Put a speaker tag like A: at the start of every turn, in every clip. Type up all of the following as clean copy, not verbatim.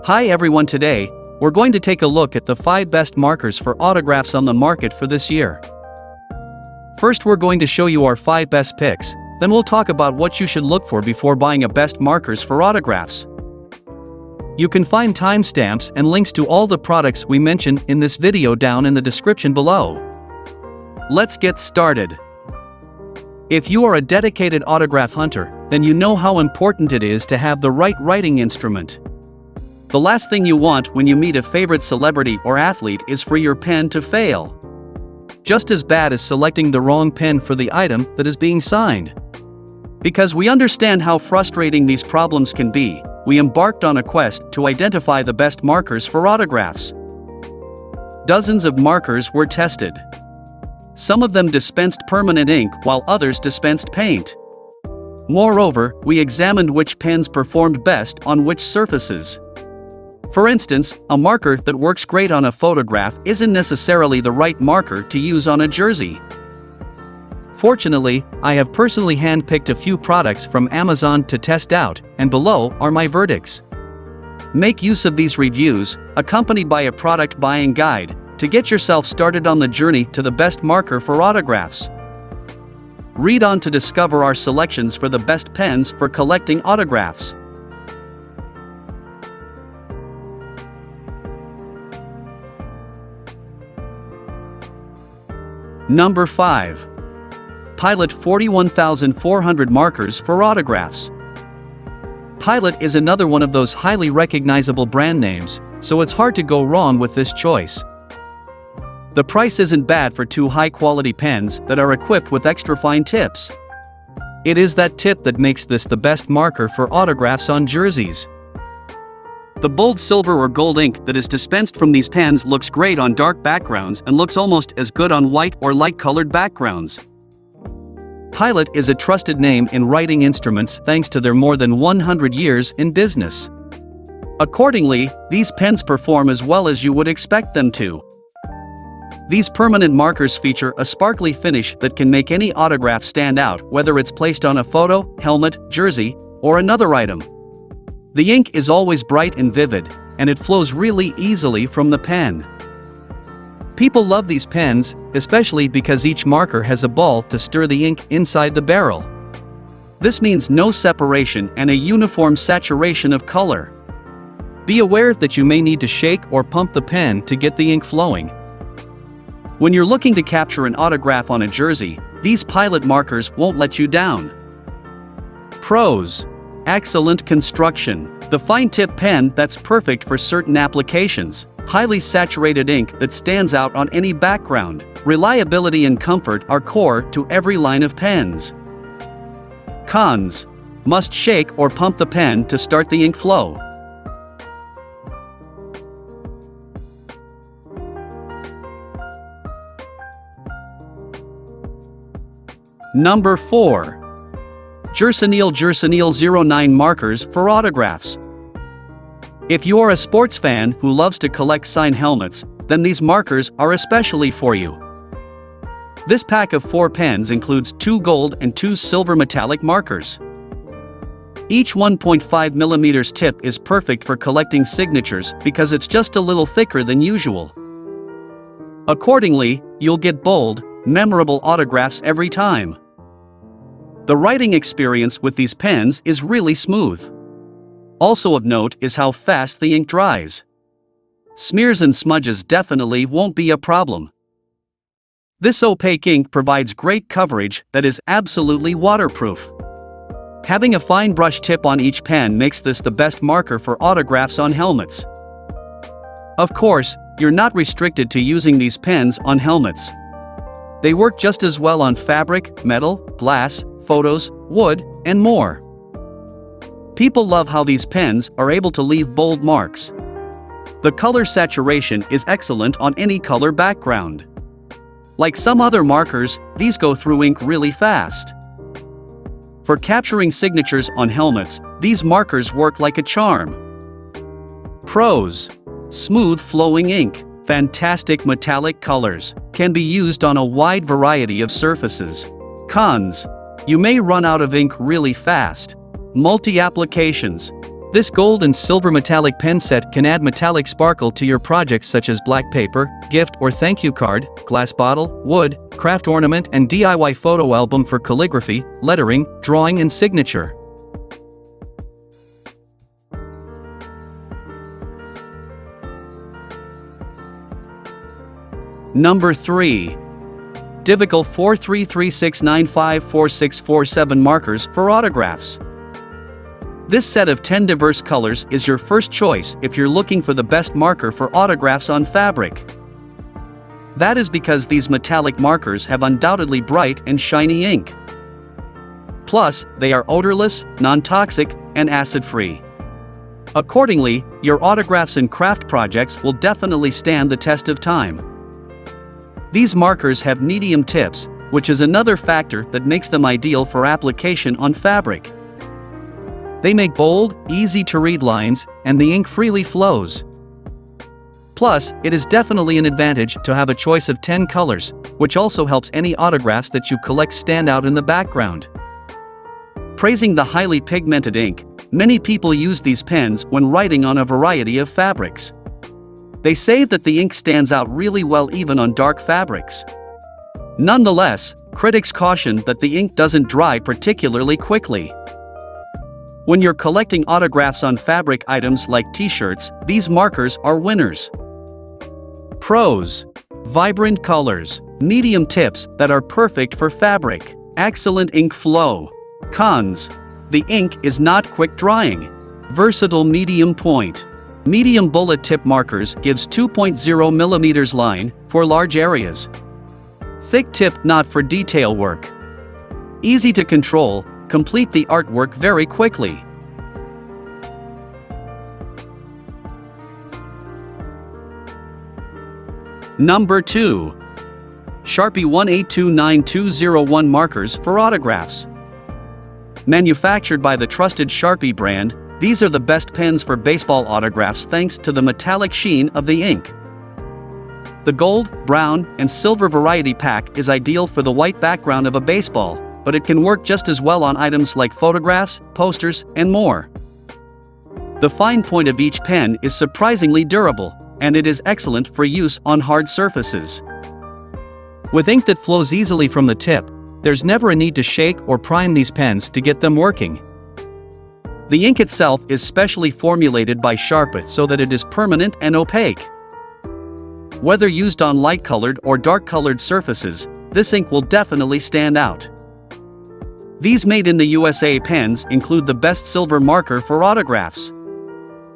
A: Hi everyone, today, we're going to take a look at the 5 best markers for autographs on the market for this year. First, we're going to show you our 5 best picks, then we'll talk about what you should look for before buying a best markers for autographs. You can find timestamps and links to all the products we mentioned in this video down in the description below. Let's get started. If you are a dedicated autograph hunter, then you know how important it is to have the right writing instrument. The last thing you want when you meet a favorite celebrity or athlete is for your pen to fail. Just as bad as selecting the wrong pen for the item that is being signed. Because we understand how frustrating these problems can be, we embarked on a quest to identify the best markers for autographs. Dozens of markers were tested. Some of them dispensed permanent ink while others dispensed paint. Moreover, we examined which pens performed best on which surfaces. For instance, a marker that works great on a photograph isn't necessarily the right marker to use on a jersey. Fortunately, I have personally handpicked a few products from Amazon to test out, and below are my verdicts. Make use of these reviews, accompanied by a product buying guide, to get yourself started on the journey to the best marker for autographs. Read on to discover our selections for the best pens for collecting autographs. Number 5. Pilot 41,400 markers for autographs. Pilot is another one of those highly recognizable brand names, so it's hard to go wrong with this choice. The price isn't bad for 2 high-quality pens that are equipped with extra fine tips. It is that tip that makes this the best marker for autographs on jerseys. The bold silver or gold ink that is dispensed from these pens looks great on dark backgrounds and looks almost as good on white or light-colored backgrounds. Pilot is a trusted name in writing instruments thanks to their more than 100 years in business. Accordingly, these pens perform as well as you would expect them to. These permanent markers feature a sparkly finish that can make any autograph stand out, whether it's placed on a photo, helmet, jersey, or another item. The ink is always bright and vivid, and it flows really easily from the pen. People love these pens, especially because each marker has a ball to stir the ink inside the barrel. This means no separation and a uniform saturation of color. Be aware that you may need to shake or pump the pen to get the ink flowing. When you're looking to capture an autograph on a jersey, these Pilot markers won't let you down. Pros: excellent construction. The fine tip pen that's perfect for certain applications. Highly saturated ink that stands out on any background. Reliability and comfort are core to every line of pens. Cons: must shake or pump the pen to start the ink flow. Number 4. Jerseneal 09 markers for autographs. If you are a sports fan who loves to collect signed helmets, then these markers are especially for you. This pack of 4 pens includes 2 gold and 2 silver metallic markers. Each 1.5 mm tip is perfect for collecting signatures because it's just a little thicker than usual. Accordingly, you'll get bold, memorable autographs every time. The writing experience with these pens is really smooth. Also of note is how fast the ink dries. Smears and smudges definitely won't be a problem. This opaque ink provides great coverage that is absolutely waterproof. Having a fine brush tip on each pen makes this the best marker for autographs on helmets. Of course, you're not restricted to using these pens on helmets. They work just as well on fabric, metal, glass, photos, wood, and more. People love how these pens are able to leave bold marks. The color saturation is excellent on any color background. Like some other markers, these go through ink really fast. For capturing signatures on helmets, these markers work like a charm. Pros: smooth flowing ink, fantastic metallic colors, can be used on a wide variety of surfaces. Cons: you may run out of ink really fast. Multi-applications. This gold and silver metallic pen set can add metallic sparkle to your projects such as black paper, gift or thank you card, glass bottle, wood, craft ornament and DIY photo album for calligraphy, lettering, drawing and signature. Number 3. Divical 43369546447 markers for autographs. This set of 10 diverse colors is your first choice if you're looking for the best marker for autographs on fabric. That is because these metallic markers have undoubtedly bright and shiny ink. Plus, they are odorless, non-toxic, and acid-free. Accordingly, your autographs and craft projects will definitely stand the test of time. These markers have medium tips, which is another factor that makes them ideal for application on fabric. They make bold, easy-to-read lines, and the ink freely flows. Plus, it is definitely an advantage to have a choice of 10 colors, which also helps any autographs that you collect stand out in the background. Praising the highly pigmented ink, many people use these pens when writing on a variety of fabrics. They say that the ink stands out really well even on dark fabrics. Nonetheless, critics caution that the ink doesn't dry particularly quickly. When you're collecting autographs on fabric items like t-shirts, these markers are winners. Pros: vibrant colors, medium tips that are perfect for fabric, excellent ink flow. Cons: the ink is not quick drying. Versatile medium point. Medium bullet tip markers gives 2.0 mm line for large areas. Thick tip not for detail work. Easy to control, complete the artwork very quickly. Number 2. Sharpie 1829201 markers for autographs. Manufactured by the trusted Sharpie brand, these are the best pens for baseball autographs thanks to the metallic sheen of the ink. The gold, brown, and silver variety pack is ideal for the white background of a baseball, but it can work just as well on items like photographs, posters, and more. The fine point of each pen is surprisingly durable, and it is excellent for use on hard surfaces. With ink that flows easily from the tip, there's never a need to shake or prime these pens to get them working. The ink itself is specially formulated by Sharpie so that it is permanent and opaque. Whether used on light-colored or dark-colored surfaces, this ink will definitely stand out. These made in the USA pens include the best silver marker for autographs.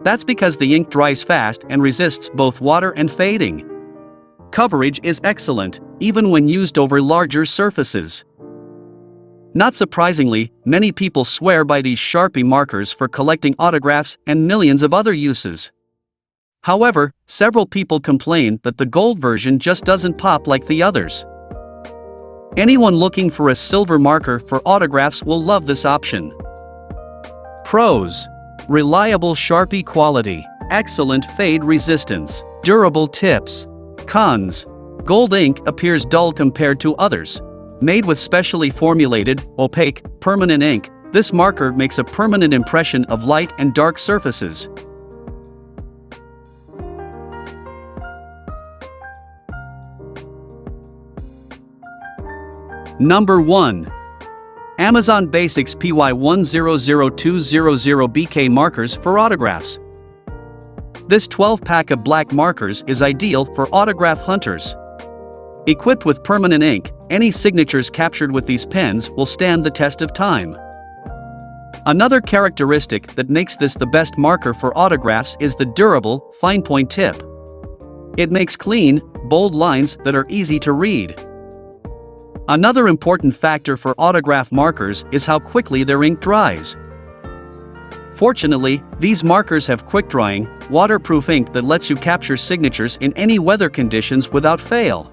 A: That's because the ink dries fast and resists both water and fading. Coverage is excellent, even when used over larger surfaces. Not surprisingly, many people swear by these Sharpie markers for collecting autographs and millions of other uses. However, several people complain that the gold version just doesn't pop like the others. Anyone looking for a silver marker for autographs will love this option. Pros: reliable Sharpie quality, excellent fade resistance, durable tips. Cons: gold ink appears dull compared to others. Made with specially formulated, opaque, permanent ink, this marker makes a permanent impression of light and dark surfaces. Number 1. Amazon Basics PY100200BK markers for autographs. This 12-pack of black markers is ideal for autograph hunters. Equipped with permanent ink, any signatures captured with these pens will stand the test of time. Another characteristic that makes this the best marker for autographs is the durable, fine-point tip. It makes clean, bold lines that are easy to read. Another important factor for autograph markers is how quickly their ink dries. Fortunately, these markers have quick-drying, waterproof ink that lets you capture signatures in any weather conditions without fail.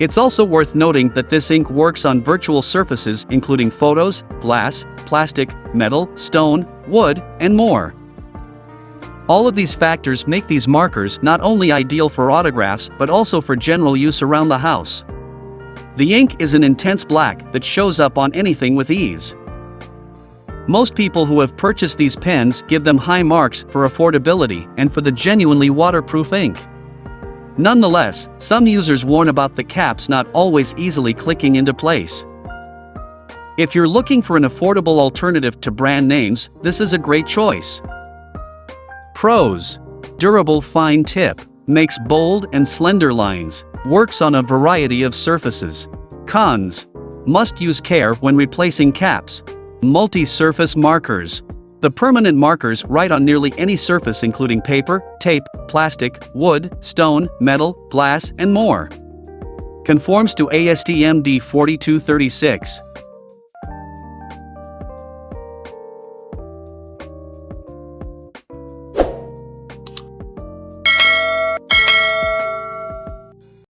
A: It's also worth noting that this ink works on virtual surfaces including photos, glass, plastic, metal, stone, wood, and more. All of these factors make these markers not only ideal for autographs but also for general use around the house. The ink is an intense black that shows up on anything with ease. Most people who have purchased these pens give them high marks for affordability and for the genuinely waterproof ink. Nonetheless, some users warn about the caps not always easily clicking into place. If you're looking for an affordable alternative to brand names, this is a great choice. Pros: durable fine tip, makes bold and slender lines, works on a variety of surfaces. Cons: must use care when replacing caps. Multi-surface markers. The permanent markers write on nearly any surface including paper, tape, plastic, wood, stone, metal, glass, and more. Conforms to ASTM D4236.